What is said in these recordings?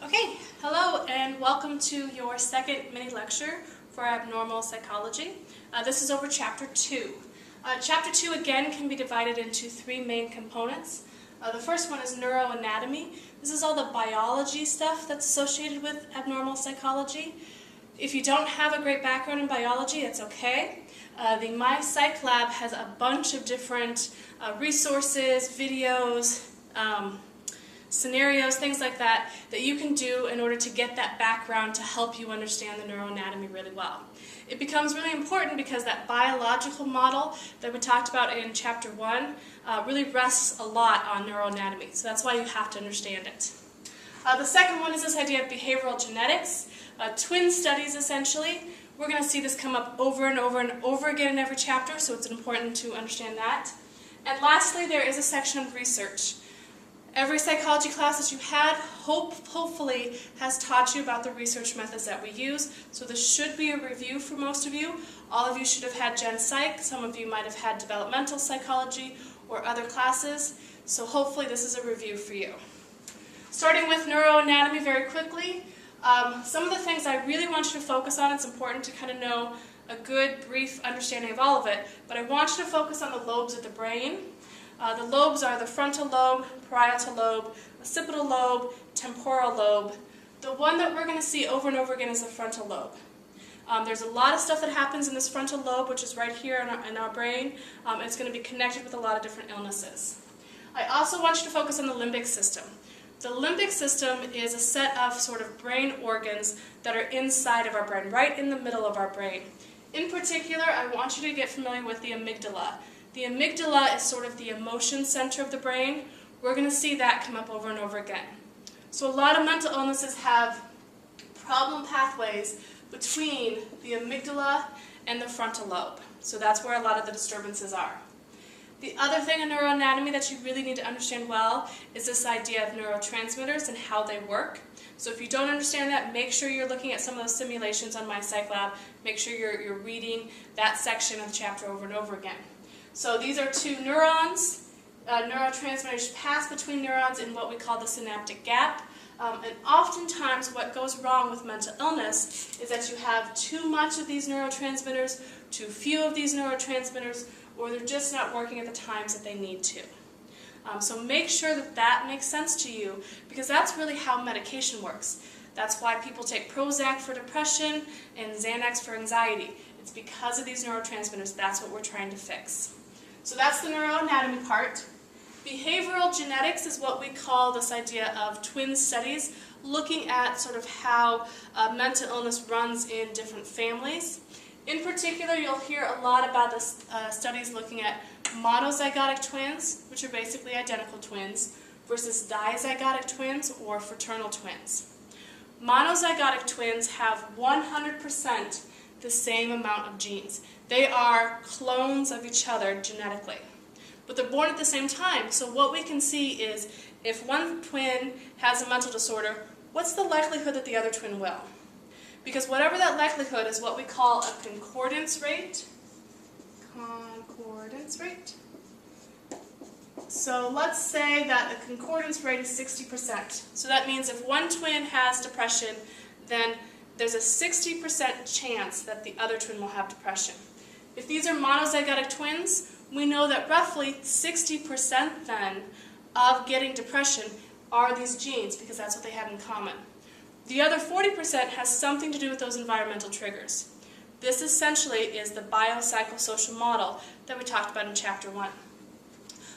Okay, hello and welcome to your second mini lecture for abnormal psychology. This is over Chapter 2. Chapter 2 again can be divided into three main components. The first one is neuroanatomy. This is all the biology stuff that's associated with abnormal psychology. If you don't have a great background in biology, that's okay. The MyPsychLab has a bunch of different resources, videos, scenarios, things like that, that you can do in order to get that background to help you understand the neuroanatomy really well. It becomes really important because that biological model that we talked about in Chapter 1 really rests a lot on neuroanatomy, so that's why you have to understand it. The second one is this idea of behavioral genetics, twin studies essentially. We're going to see this come up over and over and over again in every chapter, so it's important to understand that. And lastly, there is a section of research. Every psychology class that you had hopefully has taught you about the research methods that we use, so this should be a review for most of you. All of you should have had Gen Psych, some of you might have had developmental psychology or other classes, so hopefully this is a review for you. Starting with neuroanatomy very quickly, some of the things I really want you to focus on, it's important to kind of know a good brief understanding of all of it, but I want you to focus on the lobes of the brain. The lobes are the frontal lobe, parietal lobe, occipital lobe, temporal lobe. The one that we're going to see over and over again is the frontal lobe. There's a lot of stuff that happens in this frontal lobe, which is right here in our brain, and it's going to be connected with a lot of different illnesses. I also want you to focus on the limbic system. The limbic system is a set of sort of brain organs that are inside of our brain, right in the middle of our brain. In particular, I want you to get familiar with the amygdala. The amygdala is sort of the emotion center of the brain. We're going to see that come up over and over again. So a lot of mental illnesses have problem pathways between the amygdala and the frontal lobe. So that's where a lot of the disturbances are. The other thing in neuroanatomy that you really need to understand well is this idea of neurotransmitters and how they work. So if you don't understand that, make sure you're looking at some of those simulations on MyPsychLab. Make sure you're reading that section of the chapter over and over again. So these are two neurons. Neurotransmitters pass between neurons in what we call the synaptic gap. And oftentimes what goes wrong with mental illness is that you have too much of these neurotransmitters, too few of these neurotransmitters, or they're just not working at the times that they need to. So make sure that that makes sense to you, because that's really how medication works. That's why people take Prozac for depression and Xanax for anxiety. It's because of these neurotransmitters. That's what we're trying to fix. So that's the neuroanatomy part. Behavioral genetics is what we call this idea of twin studies, looking at sort of how mental illness runs in different families. In particular, you'll hear a lot about the studies looking at monozygotic twins, which are basically identical twins, versus dizygotic twins or fraternal twins. Monozygotic twins have 100% the same amount of genes. They are clones of each other genetically. But they're born at the same time, so what we can see is if one twin has a mental disorder, what's the likelihood that the other twin will? Because whatever that likelihood is what we call a concordance rate. Concordance rate. So let's say that the concordance rate is 60%. So that means if one twin has depression, then there's a 60% chance that the other twin will have depression. If these are monozygotic twins, we know that roughly 60% then of getting depression are these genes, because that's what they have in common. The other 40% has something to do with those environmental triggers. This essentially is the biopsychosocial model that we talked about in Chapter 1.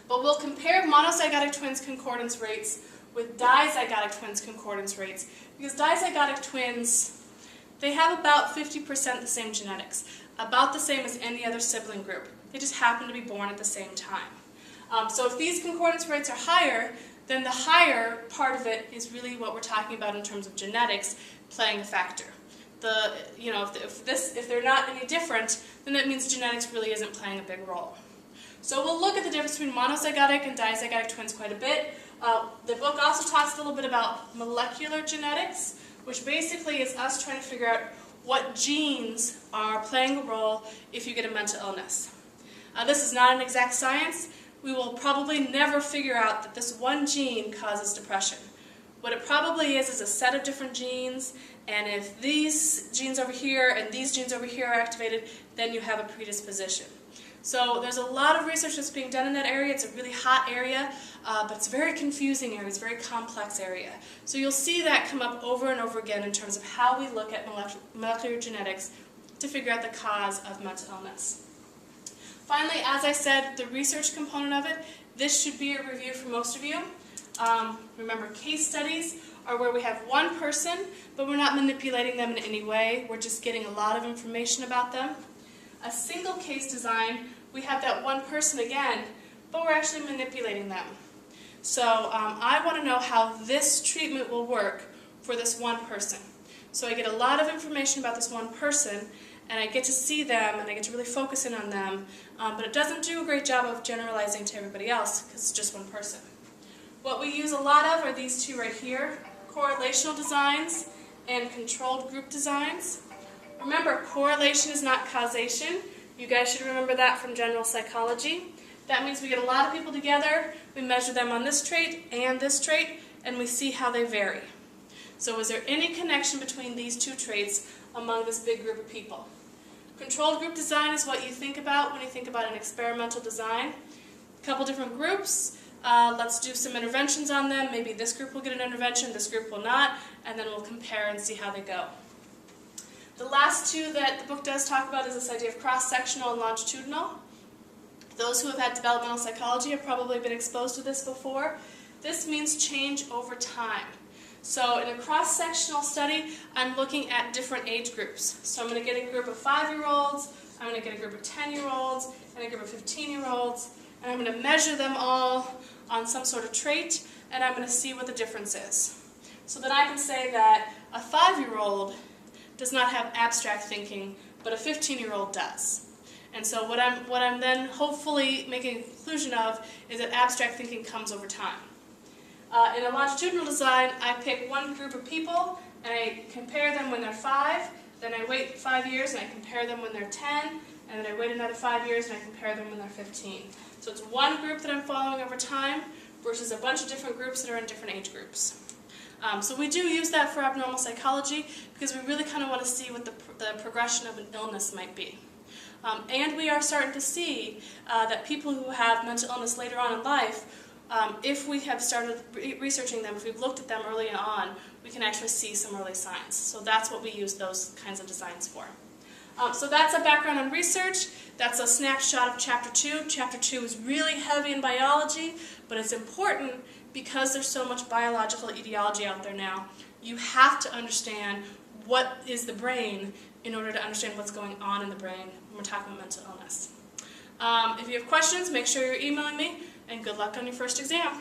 But we'll compare monozygotic twins' concordance rates with dizygotic twins' concordance rates, because dizygotic twins, they have about 50% the same genetics, about the same as any other sibling group. They just happen to be born at the same time. So if these concordance rates are higher, then the higher part of it is really what we're talking about in terms of genetics playing a factor. If they're not any different, then that means genetics really isn't playing a big role. So we'll look at the difference between monozygotic and dizygotic twins quite a bit. The book also talks a little bit about molecular genetics, which basically is us trying to figure out what genes are playing a role if you get a mental illness. This is not an exact science. We will probably never figure out that this one gene causes depression. What it probably is a set of different genes, and if these genes over here and these genes over here are activated, then you have a predisposition. So there's a lot of research that's being done in that area. It's a really hot area, but it's a very confusing area. It's a very complex area. So you'll see that come up over and over again in terms of how we look at molecular genetics to figure out the cause of mental illness. Finally, as I said, the research component of it, this should be a review for most of you. Remember, case studies are where we have one person, but we're not manipulating them in any way. We're just getting a lot of information about them. A single case design, we have that one person again, but we're actually manipulating them. So I want to know how this treatment will work for this one person. So I get a lot of information about this one person, and I get to see them, and I get to really focus in on them, but it doesn't do a great job of generalizing to everybody else, because it's just one person. What we use a lot of are these two right here, correlational designs and controlled group designs. Remember, correlation is not causation. You guys should remember that from general psychology. That means we get a lot of people together, we measure them on this trait, and we see how they vary. So is there any connection between these two traits among this big group of people? Controlled group design is what you think about when you think about an experimental design. A couple different groups. Let's do some interventions on them. Maybe this group will get an intervention, this group will not, and then we'll compare and see how they go. The last two that the book does talk about is this idea of cross-sectional and longitudinal. Those who have had developmental psychology have probably been exposed to this before. This means change over time. So in a cross-sectional study, I'm looking at different age groups. So I'm going to get a group of 5-year-olds, I'm going to get a group of 10-year-olds, and a group of 15-year-olds, and I'm going to measure them all on some sort of trait, and I'm going to see what the difference is. So then I can say that a 5-year-old does not have abstract thinking, but a 15-year-old does. And so what I'm then hopefully making a conclusion of is that abstract thinking comes over time. In a longitudinal design, I pick one group of people, and I compare them when they're 5, then I wait 5 years, and I compare them when they're 10, and then I wait another 5 years, and I compare them when they're 15. So it's one group that I'm following over time versus a bunch of different groups that are in different age groups. So we do use that for abnormal psychology because we really kind of want to see what the progression of an illness might be. And we are starting to see that people who have mental illness later on in life, if we have started researching them, if we've looked at them early on, we can actually see some early signs. So that's what we use those kinds of designs for. So that's a background on research. That's a snapshot of Chapter 2. Chapter 2 is really heavy in biology, but it's important because there's so much biological etiology out there now. You have to understand what is the brain in order to understand what's going on in the brain when we're talking about mental illness. If you have questions, make sure you're emailing me, and good luck on your first exam.